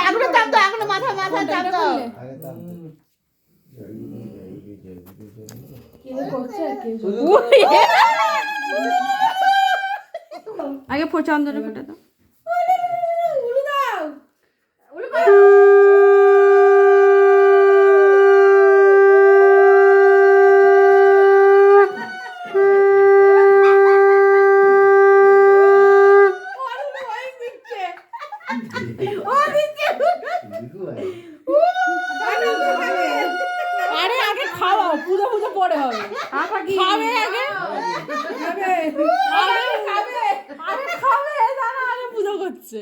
আগুনে চাপ দাও, আগুনে মাথা চাপ দাও। আগে চন্দনে ফোটা দাও। আরে আগে খাওয়াও, পুজো পরে হবে। খাবে আগে, খাবে দাঁড়া, আগে পুজো করছে।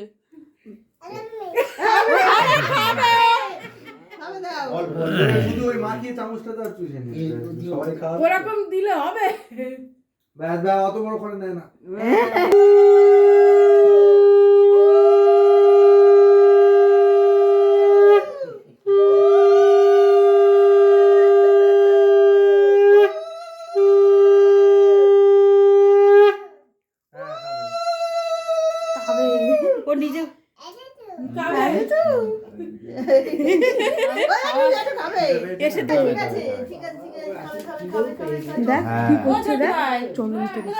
ওরকম দিলে হবে? অত বড় করে নেয় না। ও নিজে এসে দেখ কি করছে, দেখ চন্দন থেকে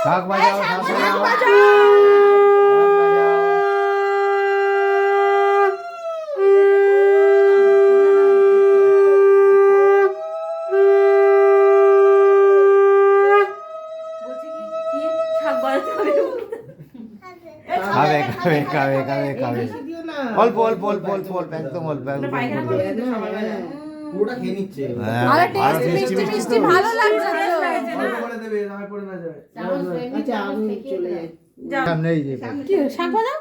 শাক বাজাও, খাবে অল্প একদম অল্প পুরোটা খেয়ে নিচ্ছে। আরে টেস্ট মিষ্টি ভালো লাগছে অল্প করে দেবে, না পড়ে না যায়। আচ্ছা আমি চলে যাই। সামনে এই যে কি শাক ভাজা?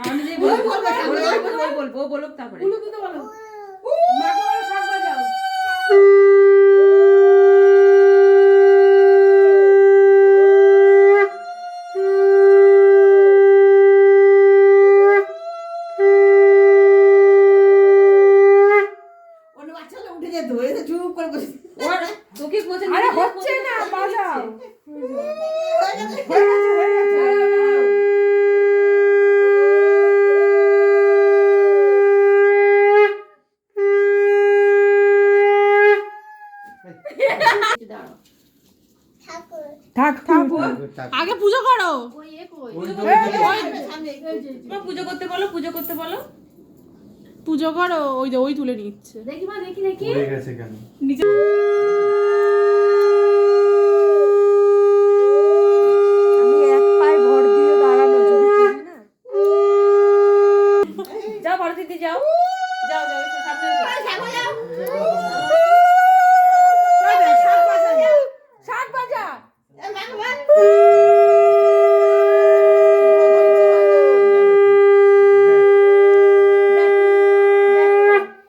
আমি যে বলবো বলুক তারপরে বলো তো বলো। মাকে বলো শাক ভাজাও। আরে হচ্ছে না, বাজাও। থাক আগে পুজো করো। পুজো করতে বলো পুজো করো। ওই যে ওই তুলে নিচ্ছে। দেখি মা দেখি হয়ে গেছে কেন? নিচে আমি এক পায়ে ভর দিয়ে দাঁড়ানো যদি করি না। যাও বড় দিদি যাও সামনে শাক ভাজা।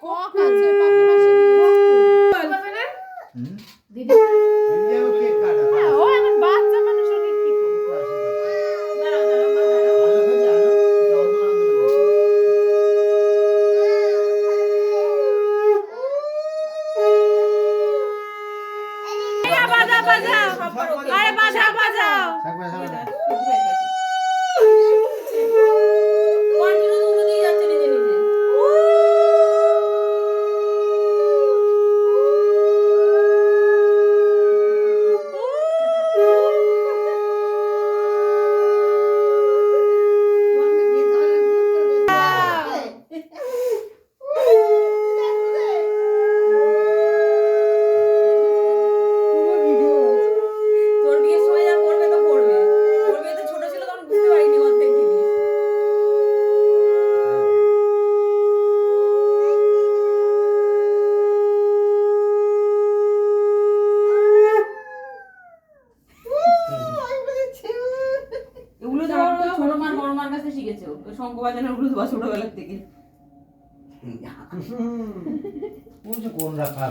কক আছে, পাখি মাসি দিদি। ও এখন বাচ্চা মানুষের কি করবে? বাজাও। শিখেছে শঙ্খ বাজানোর ছোটবেলার থেকে কোন রাখা